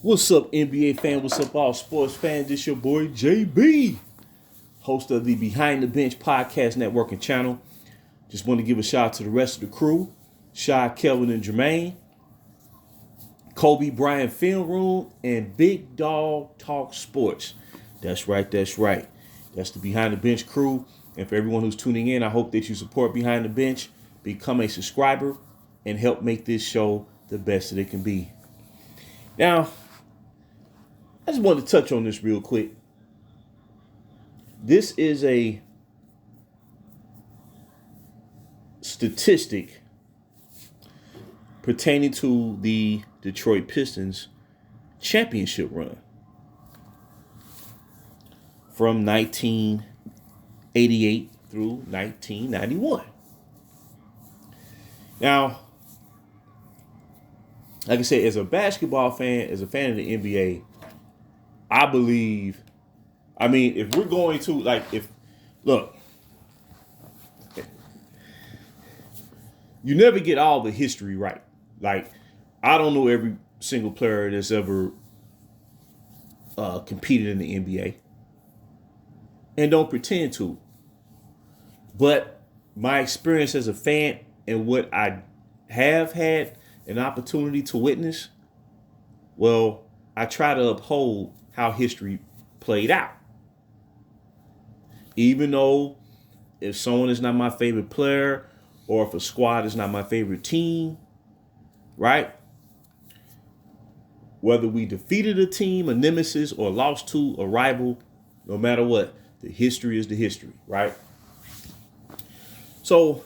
What's up, NBA fan? What's up, all sports fans? This your boy JB, host of the Behind the Bench podcast network and channel. Just want to give a shout out to the rest of the crew: Shy, Kelvin, and Jermaine, Kobe Bryant Film Room, and Big Dog Talk Sports. That's right. That's right. That's the Behind the Bench crew. And for everyone who's tuning in, I hope that you support Behind the Bench, become a subscriber, and help make this show the best that it can be. Now, I just wanted to touch on this real quick. This is a statistic pertaining to the Detroit Pistons championship run from 1988 through 1991. Now, like I said, as a basketball fan, as a fan of the NBA, I believe, if we're going to, look, you never get all the history right. Like, I don't know every single player that's ever competed in the NBA, and don't pretend to. But my experience as a fan and what I have had an opportunity to witness, well, I try to uphold how history played out. Even though if someone is not my favorite player or if a squad is not my favorite team, right? Whether we defeated a team, a nemesis, or lost to a rival, no matter what, the history is the history, right? So,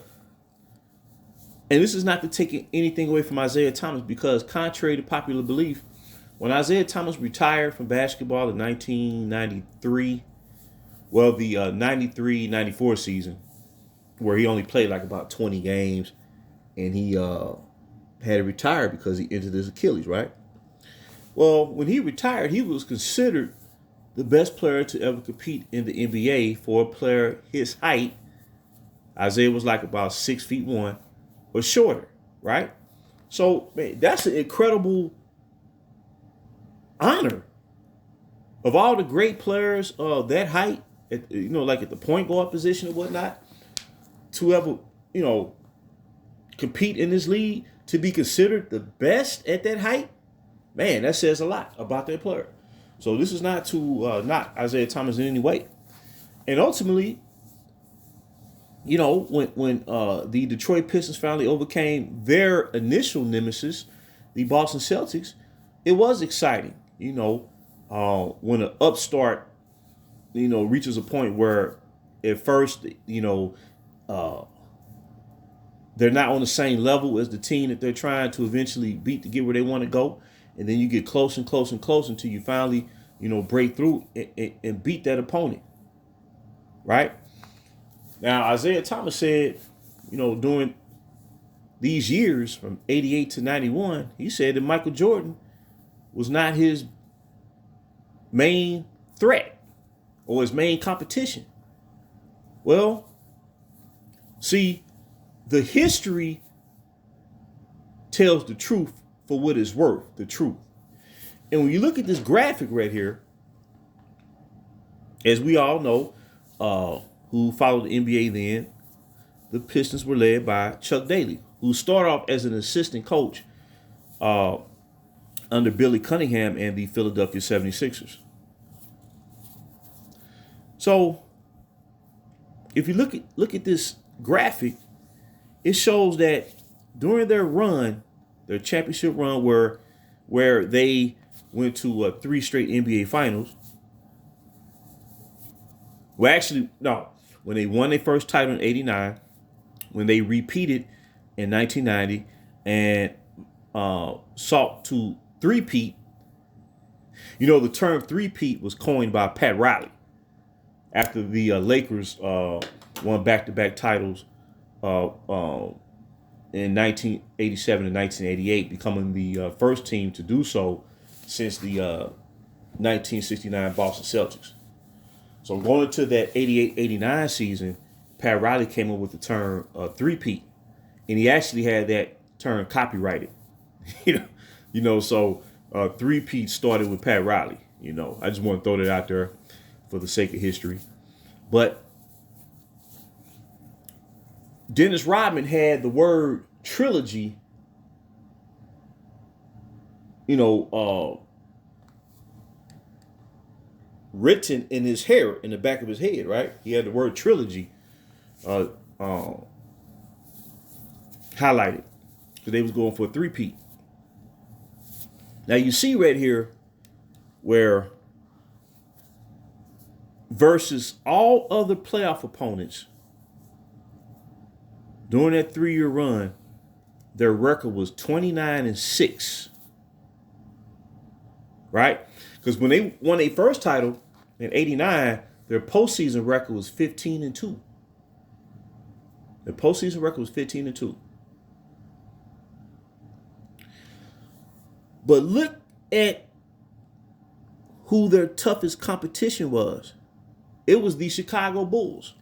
and this is not to take anything away from Isaiah Thomas, because contrary to popular belief, when Isaiah Thomas retired from basketball in 1993, well, the 93-94 season, where he only played like about 20 games, and he had to retire because he injured his Achilles, right? Well, when he retired, he was considered the best player to ever compete in the NBA for a player his height. Isaiah was like about 6'1" or shorter, right? So, man, that's an incredible honor. Of all the great players of that height, at the point guard position or whatnot, to ever, compete in this league, to be considered the best at that height, man, that says a lot about that player. So this is not to knock Isaiah Thomas in any way. And ultimately, when the Detroit Pistons finally overcame their initial nemesis, the Boston Celtics, it was exciting. When an upstart, reaches a point where at first, they're not on the same level as the team that they're trying to eventually beat to get where they want to go. And then you get close and close and close until you finally, break through and beat that opponent. Right? Now, Isaiah Thomas said, during these years from 88 to 91, he said that Michael Jordan was not his main threat or his main competition. Well, see, the history tells the truth for what it's worth, the truth. And when you look at this graphic right here, as we all know, who followed the NBA then, the Pistons were led by Chuck Daly, who started off as an assistant coach under Billy Cunningham and the Philadelphia 76ers. So, if you look at this graphic, it shows that during their run, their championship run, where they went to 3 straight NBA finals. Well, actually, no. When they won their first title in '89, when they repeated in 1990 and sought to three-peat. The term three-peat was coined by Pat Riley after the Lakers won back-to-back titles in 1987 and 1988, becoming the first team to do so since the 1969 Boston Celtics. So going into that 88-89 season, Pat Riley came up with the term three-peat, and he actually had that term copyrighted. So three-peat started with Pat Riley. I just want to throw that out there for the sake of history. But Dennis Rodman had the word trilogy, written in his hair, in the back of his head, right? He had the word trilogy highlighted because they was going for a three-peat. Now you see right here where versus all other playoff opponents during that 3-year run, their record was 29-6. Right? Because when they won their first title in '89, their postseason record was 15-2. Their postseason record was 15-2. But look at who their toughest competition was. It was the Chicago Bulls.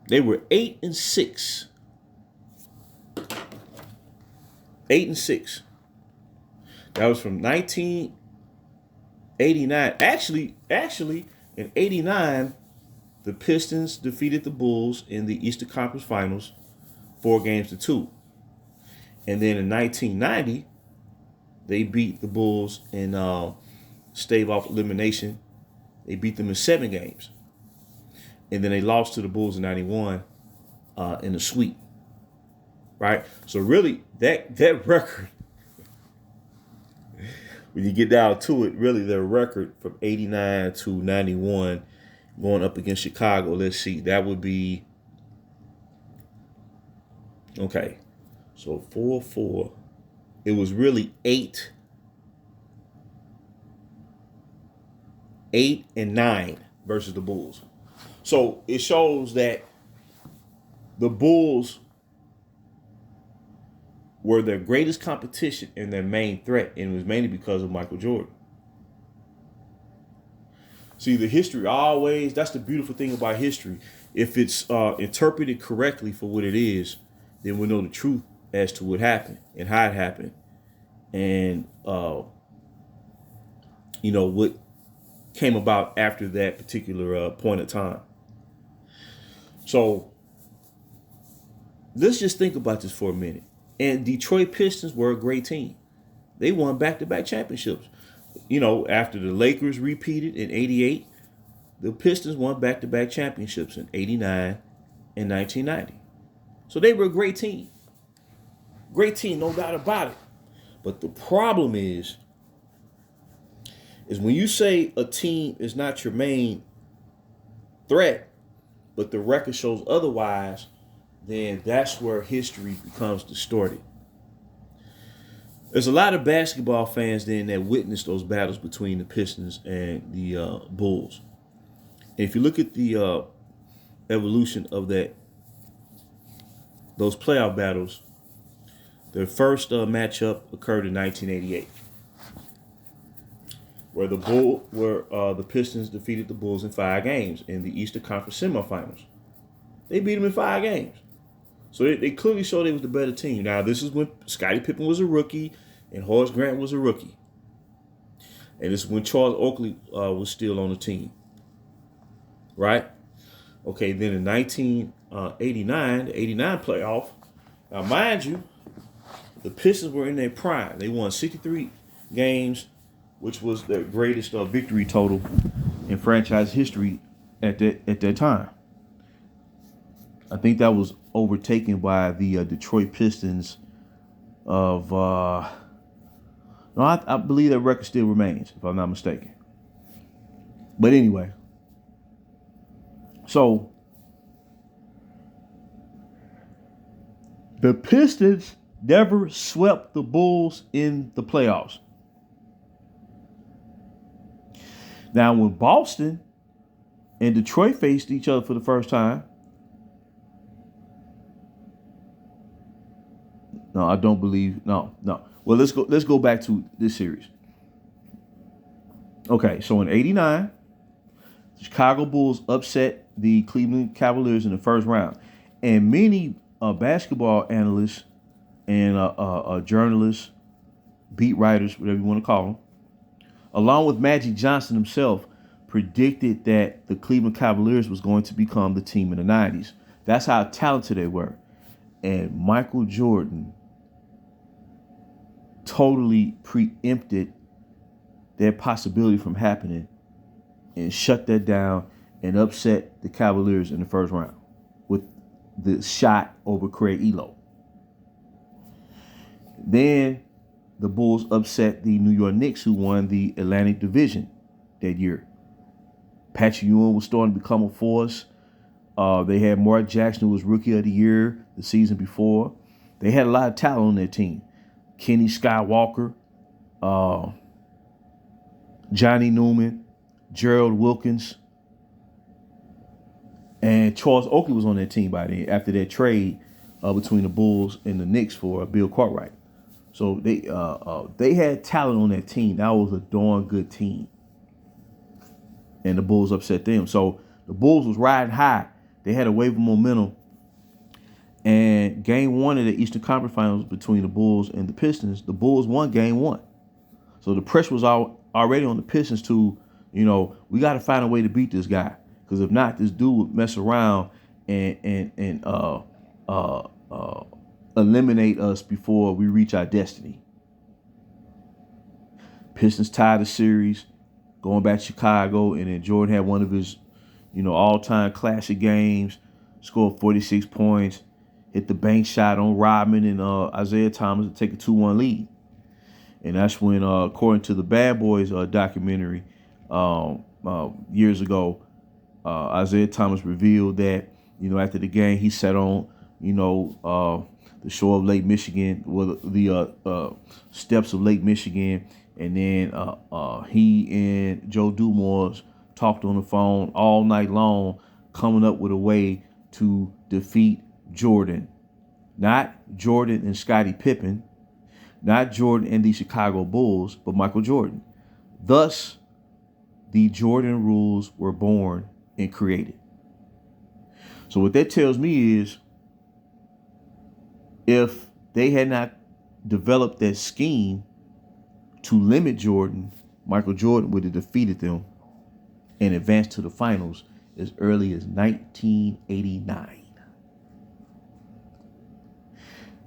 They were 8-6. 8-6. That was from 1989. Actually, in '89, the Pistons defeated the Bulls in the Eastern Conference Finals 4-2. And then in 1990, they beat the Bulls and stave off elimination. They beat them in 7 games. And then they lost to the Bulls in '91 in the sweep. Right? So really, that record, when you get down to it, really their record from '89 to '91 going up against Chicago, let's see, that would be, okay, so 4-4. It was really 8-9 versus the Bulls. So it shows that the Bulls were their greatest competition and their main threat, and it was mainly because of Michael Jordan. See, the history always, that's the beautiful thing about history. If it's interpreted correctly for what it is, then we know the truth as to what happened and how it happened. And, what came about after that particular point of time. So let's just think about this for a minute. And Detroit Pistons were a great team. They won back-to-back championships. After the Lakers repeated in '88, the Pistons won back-to-back championships in '89 and 1990. So they were a great team. Great team, no doubt about it. But the problem is when you say a team is not your main threat, but the record shows otherwise, then that's where history becomes distorted. There's a lot of basketball fans then that witnessed those battles between the Pistons and the Bulls. And if you look at the evolution of those playoff battles, their first matchup occurred in 1988, where the Pistons defeated the Bulls in 5 games in the Eastern Conference semifinals. They beat them in 5 games. So they clearly showed they was the better team. Now, this is when Scottie Pippen was a rookie and Horace Grant was a rookie. And this is when Charles Oakley was still on the team. Right? Okay, then in 1989, the 89 playoff, now mind you, the Pistons were in their prime. They won 63 games, which was their greatest victory total in franchise history at that time. I think that was overtaken by the Detroit Pistons of, I believe that record still remains, if I'm not mistaken. But anyway, so the Pistons never swept the Bulls in the playoffs. Now, when Boston and Detroit faced each other for the first time, no, I don't believe. No. Well, let's go back to this series. Okay, so in '89, the Chicago Bulls upset the Cleveland Cavaliers in the first round, and many basketball analysts and journalists beat writers, whatever you want to call them, along with Magic Johnson himself, predicted that the Cleveland Cavaliers was going to become the team in the 90s. That's how talented they were. And Michael Jordan totally preempted that possibility from happening and shut that down and upset the Cavaliers in the first round with the shot over Craig Elo. Then the Bulls upset the New York Knicks, who won the Atlantic Division that year. Patrick Ewing was starting to become a force. They had Mark Jackson, who was Rookie of the Year the season before. They had a lot of talent on their team. Kenny Skywalker, Johnny Newman, Gerald Wilkins, and Charles Oakley was on that team by then after that trade between the Bulls and the Knicks for Bill Cartwright. So they had talent on that team. That was a darn good team. And the Bulls upset them. So the Bulls was riding high. They had a wave of momentum. And game one of the Eastern Conference Finals between the Bulls and the Pistons, the Bulls won game one. So the pressure was already on the Pistons to, we got to find a way to beat this guy. Because if not, this dude would mess around and eliminate us before we reach our destiny. Pistons tied the series, going back to Chicago, and then Jordan had one of his, all-time classic games, scored 46 points, hit the bank shot on Rodman and Isaiah Thomas to take a 2-1 lead. And that's when, according to the Bad Boys documentary years ago, Isaiah Thomas revealed that, after the game, he sat on, the shore of Lake Michigan, the steps of Lake Michigan, and then he and Joe Dumars talked on the phone all night long, coming up with a way to defeat Jordan. Not Jordan and Scottie Pippen, not Jordan and the Chicago Bulls, but Michael Jordan. Thus, the Jordan rules were born and created. So what that tells me is, if they had not developed that scheme to limit Jordan, Michael Jordan would have defeated them and advanced to the finals as early as 1989.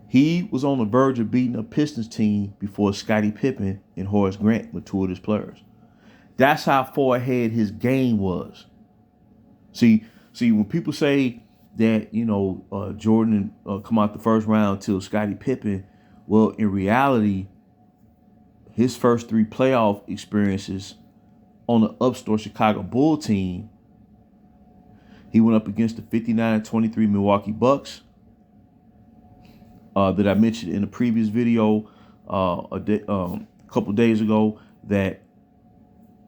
He was on the verge of beating a Pistons team before Scottie Pippen and Horace Grant matured as players. That's how far ahead his game was. See, when people say that, Jordan come out the first round till Scottie Pippen, well, in reality, his first three playoff experiences on the upstart Chicago Bull team, he went up against the 59-23 Milwaukee Bucks that I mentioned in the previous video a couple days ago, that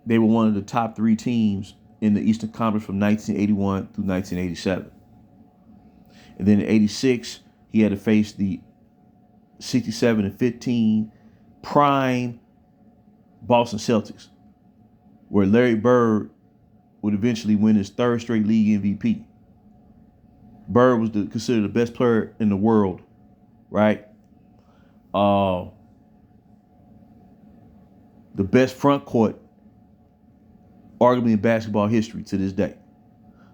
they were one of the top three teams in the Eastern Conference from 1981 through 1987. And then in 86, he had to face the 67-15 prime Boston Celtics, where Larry Bird would eventually win his third straight league MVP. Bird was considered the best player in the world, right? The best front court, arguably in basketball history to this day.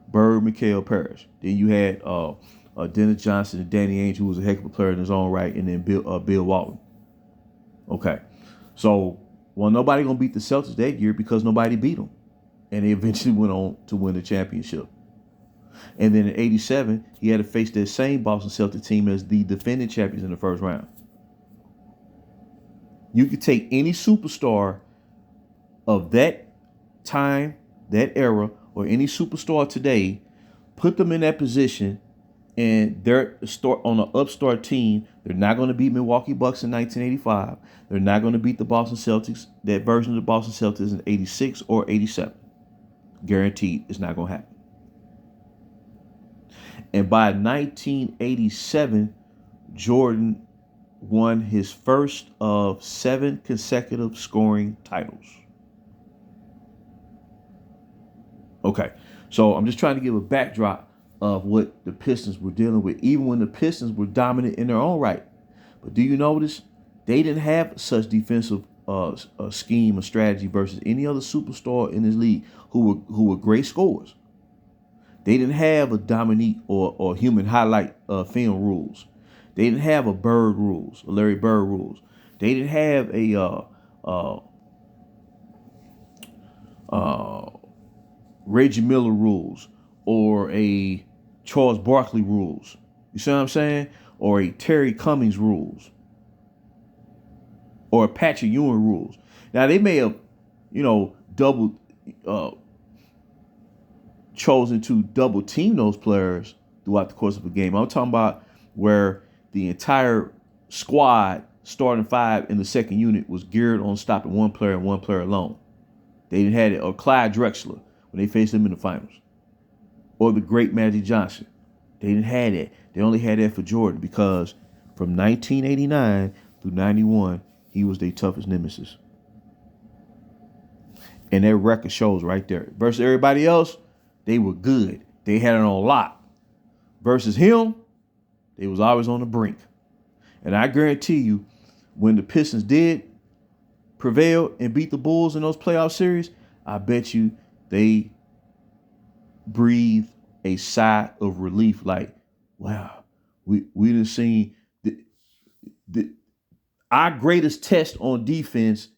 Bird, Mikhail Parrish. Then you had Dennis Johnson and Danny Ainge, who was a heck of a player in his own right, and then Bill Walton. Okay, so nobody gonna beat the Celtics that year because nobody beat them, and they eventually went on to win the championship. And then in '87, he had to face that same Boston Celtics team as the defending champions in the first round. You could take any superstar of that time, that era, or any superstar today, put them in that position, and they're on an upstart team. They're not going to beat Milwaukee Bucks in 1985. They're not going to beat the Boston Celtics, that version of the Boston Celtics in 86 or 87. Guaranteed it's not going to happen. And by 1987, Jordan won his first of 7 consecutive scoring titles. Okay, so I'm just trying to give a backdrop of what the Pistons were dealing with, even when the Pistons were dominant in their own right. But do you notice They didn't have such defensive scheme or strategy versus any other superstar in this league who were great scorers. They didn't have a Dominique or human highlight film rules. They didn't have a Bird rules, a Larry Bird rules. They didn't have a uh, Reggie Miller rules or a Charles Barkley rules. You see what I'm saying? Or a Terry Cummings rules or a Patrick Ewing rules. Now they may have, double chosen to double team those players throughout the course of a game. I'm talking about where the entire squad, starting five in the second unit, was geared on stopping one player and one player alone. They didn't have it. Or Clyde Drexler when they faced him in the finals. Or the great Magic Johnson. They didn't have that. They only had that for Jordan because from 1989 through 91, he was their toughest nemesis. And that record shows right there. Versus everybody else, they were good. They had it on lock. Versus him, they was always on the brink. And I guarantee you, when the Pistons did prevail and beat the Bulls in those playoff series, I bet you they breathed a sigh of relief like, wow, we done seen our greatest test on defense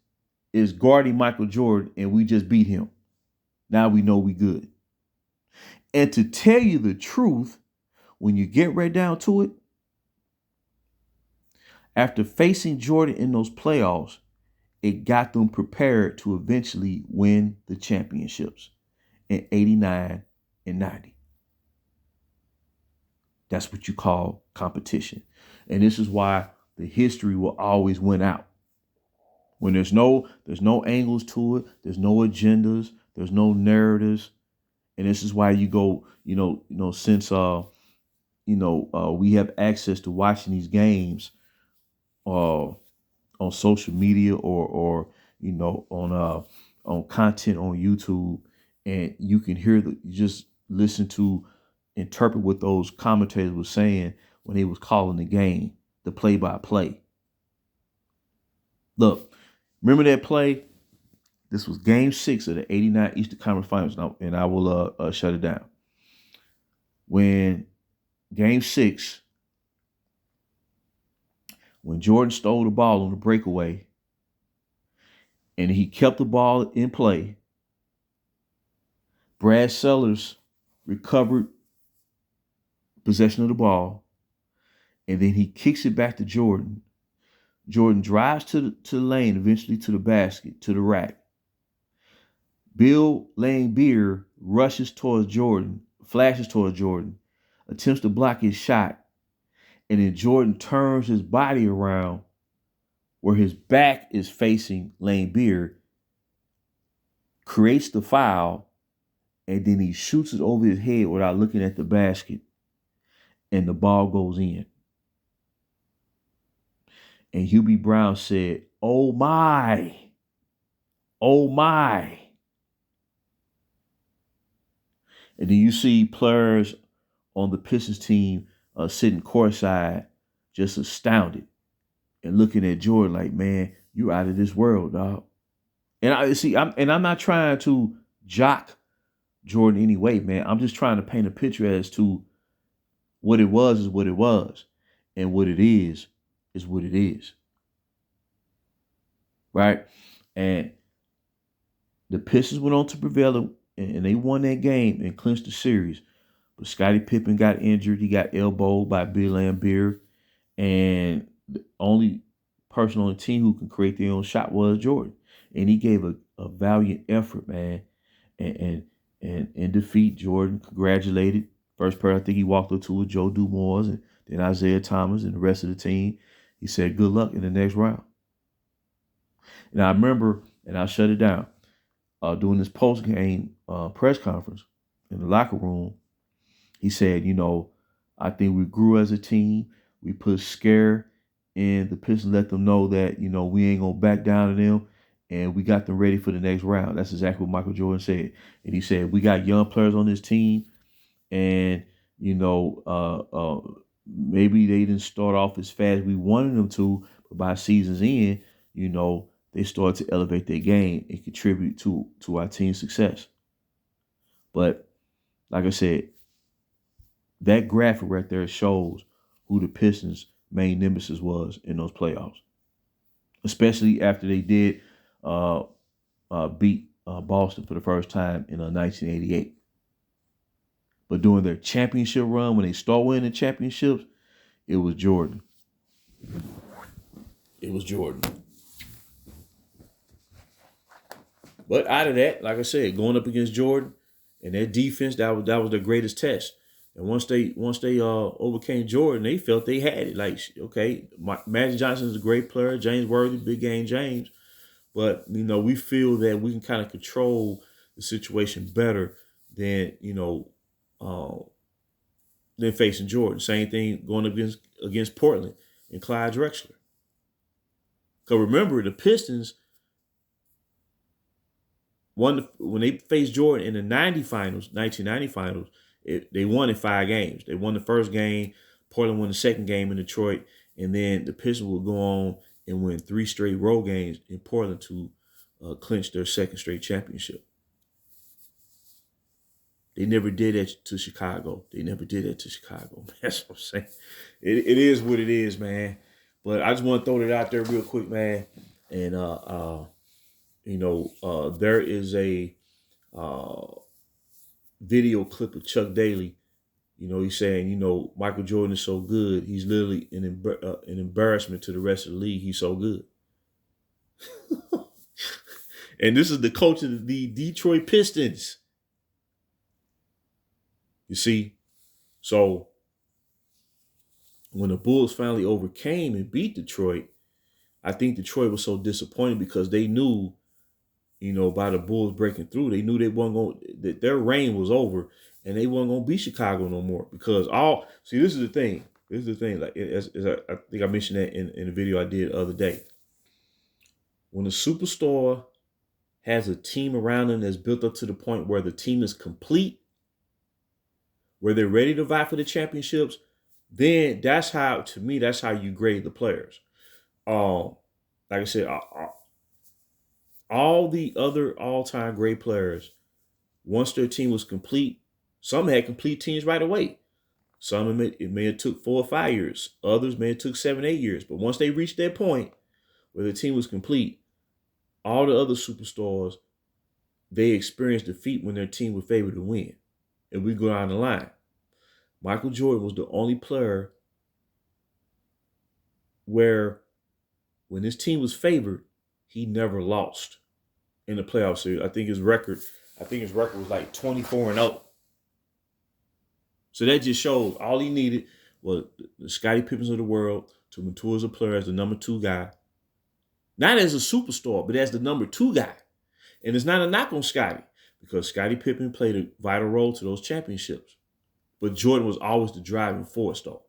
is guarding Michael Jordan, and we just beat him. Now we know we good. And to tell you the truth, when you get right down to it, after facing Jordan in those playoffs, it got them prepared to eventually win the championships in 89 and 90. That's what you call competition. And this is why the history will always win out. When there's no angles to it, there's no agendas, there's no narratives. And this is why you go, since we have access to watching these games on social media or on content on YouTube, and you can hear you just listen to interpret what those commentators were saying when they was calling the game, the play-by-play. Look, remember that play? This was Game 6 of the '89 Eastern Conference Finals, and I will shut it down. When Game 6, when Jordan stole the ball on the breakaway, and he kept the ball in play, Brad Sellers recovered possession of the ball, and then he kicks it back to Jordan. Jordan drives to the lane, eventually to the basket, to the rack. Bill Laimbeer rushes towards Jordan, flashes towards Jordan, attempts to block his shot, and then Jordan turns his body around where his back is facing Laimbeer, creates the foul, and then he shoots it over his head without looking at the basket, and the ball goes in. And Hubie Brown said, "Oh my, oh my." And then you see players on the Pistons team sitting courtside, just astounded and looking at Jordan like, "Man, you out of this world, dog." And I'm not trying to jock Jordan anyway, man. I'm just trying to paint a picture as to what it was is what it was, and what it is what it is, right? And the Pistons went on to prevail, and they won that game and clinched the series. But Scottie Pippen got injured. He got elbowed by Bill Laimbeer. And the only person on the team who can create their own shot was Jordan. And he gave a valiant effort, man. And in defeat, Jordan congratulated. First person I think he walked up to was Joe Dumars and then Isaiah Thomas and the rest of the team. He said, "Good luck in the next round." And I remember, and I'll shut it down, doing this post-game press conference in the locker room, he said, "I think we grew as a team. We put scare in the Pistons, let them know that, we ain't going to back down to them, and we got them ready for the next round." That's exactly what Michael Jordan said. And he said, "We got young players on this team, and, maybe they didn't start off as fast as we wanted them to, But by season's end, they started to elevate their game and contribute to our team's success. But like I said, that graphic right there shows who the Pistons' main nemesis was in those playoffs, especially after they did uh, beat Boston for the first time in 1988. But during their championship run, when they start winning championships, it was Jordan. It was Jordan. But out of that, like I said, going up against Jordan and their defense, that was their greatest test. And once they overcame Jordan, they felt they had it. Like, okay, Magic Johnson is a great player, James Worthy, big game James. But we feel that we can kind of control the situation better than than facing Jordan. Same thing going up against Portland and Clyde Drexler. Because remember, the Pistons won when they faced Jordan in the 1990 finals. They won in 5 games. They won the first game. Portland won the second game in Detroit, and then the Pistons will go on and win 3 straight road games in Portland to clinch their second straight championship. They never did that to Chicago. That's what I'm saying. It is what it is, man. But I just want to throw it out there real quick, man. And there is a video clip of Chuck Daly. He's saying, Michael Jordan is so good. He's literally an embarrassment to the rest of the league. He's so good. And this is the coach of the Detroit Pistons. You see? So when the Bulls finally overcame and beat Detroit, I think Detroit was so disappointed because they knew, by the Bulls breaking through, they knew that their reign was over and they weren't going to beat Chicago no more. Because this is the thing. Like, as I think I mentioned that in the video I did the other day. When a superstar has a team around them that's built up to the point where the team is complete, where they're ready to vie for the championships, then that's how you grade the players. Like I said, all the other all-time great players, once their team was complete, some had complete teams right away. Some it may have took 4 or 5 years. Others may have took 7, 8 years. But once they reached that point where the team was complete, all the other superstars, they experienced defeat when their team was favored to win. And we go down the line. Michael Jordan was the only player where when his team was favored, he never lost in the playoff series. I think his record was like 24-0. So that just shows all he needed was the Scottie Pippens of the world to mature as a player as the number 2 guy. Not as a superstar, but as the number 2 guy. And it's not a knock on Scottie because Scottie Pippen played a vital role to those championships. But Jordan was always the driving force, though.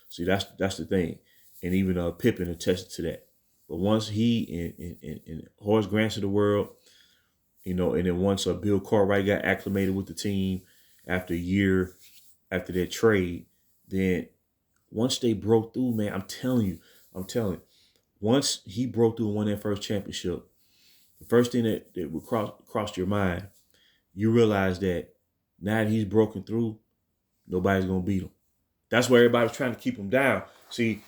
See, that's the thing. And even Pippen attested to that. But once he and Horace Grant of the world, and then once Bill Cartwright got acclimated with the team after a year after that trade, then once they broke through, man, I'm telling you, once he broke through and won that first championship, the first thing that would cross your mind, you realize that now that he's broken through, nobody's gonna beat him. That's why everybody was trying to keep him down. See,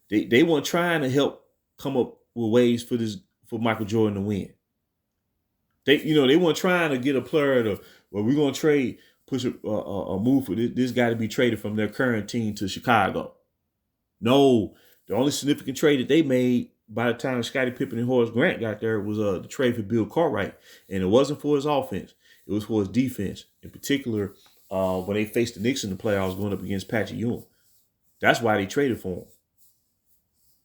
they weren't trying to help come up with ways for Michael Jordan to win. They weren't trying to get a player to, well, we're gonna push a move for this guy to be traded from their current team to Chicago. No, the only significant trade that they made by the time Scottie Pippen and Horace Grant got there was the trade for Bill Cartwright, and it wasn't for his offense; it was for his defense. In particular, when they faced the Knicks in the playoffs, going up against Patrick Ewing, that's why they traded for him.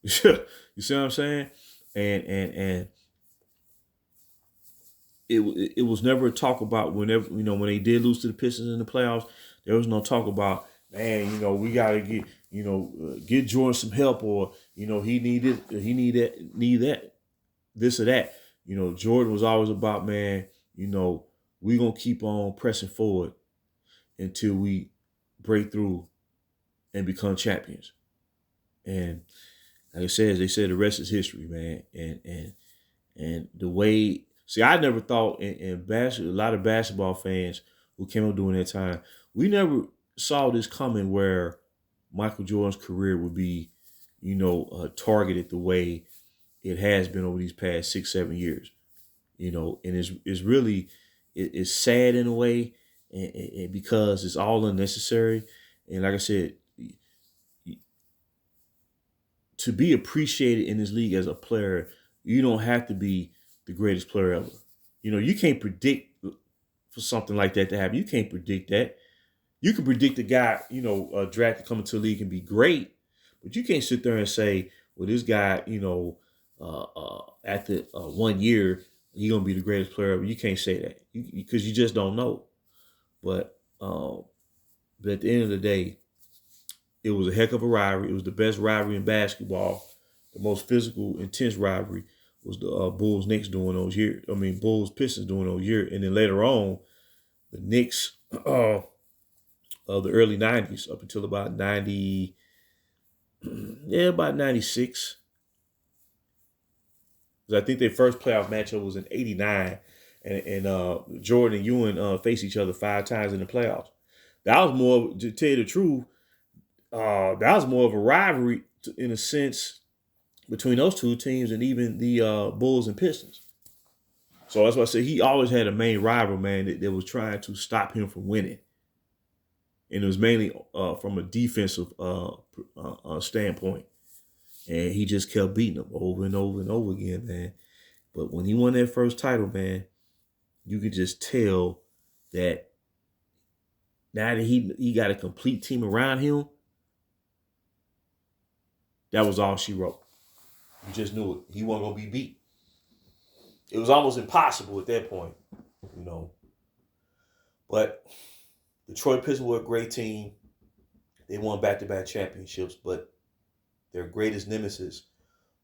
You see what I'm saying? And it was never a talk about when they did lose to the Pistons in the playoffs. There was no talk about, man, we gotta get Jordan some help, or he need that, this or that. Jordan was always about, man, we gonna keep on pressing forward until we break through and become champions. And like I said, they said the rest is history, man. And the way, see, I never thought in basketball, a lot of basketball fans who came up during that time, we never saw this coming where Michael Jordan's career would be, targeted the way it has been over these past 6, 7 years. And it's really it's sad in a way, and because it's all unnecessary. And like I said, to be appreciated in this league as a player, you don't have to be the greatest player ever. You can't predict for something like that to happen. You can't predict that. You can predict a guy, drafted coming to the league and be great, but you can't sit there and say, well, this guy, after 1 year, he's gonna be the greatest player ever. You can't say that because you just don't know. But at the end of the day, it was a heck of a rivalry. It was the best rivalry in basketball. The most physical, intense rivalry was the Bulls Knicks during those years. Bulls Pistons during those years, and then later on, the Knicks of the early '90s up until about about '96. I think their first playoff matchup was in '89, and Jordan and Ewing faced each other 5 times in the playoffs. That was more, to tell you the truth, that was more of a rivalry in a sense between those two teams and even the Bulls and Pistons. So that's why I say he always had a main rival, man, that was trying to stop him from winning. And it was mainly from a defensive standpoint. And he just kept beating them over and over and over again, man. But when he won that first title, man, you could just tell that now that he got a complete team around him, that was all she wrote. You just knew it. He wasn't going to be beat. It was almost impossible at that point, But Detroit Pistons were a great team. They won back-to-back championships, but their greatest nemesis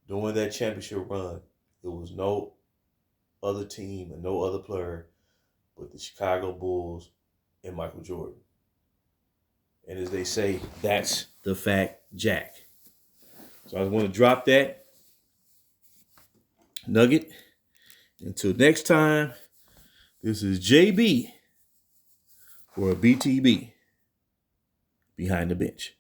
during that championship run, it was no other team and no other player but the Chicago Bulls and Michael Jordan. And as they say, that's the fact, Jack. So I want to drop that nugget. Until next time, this is JB for a BTB Behind the Bench.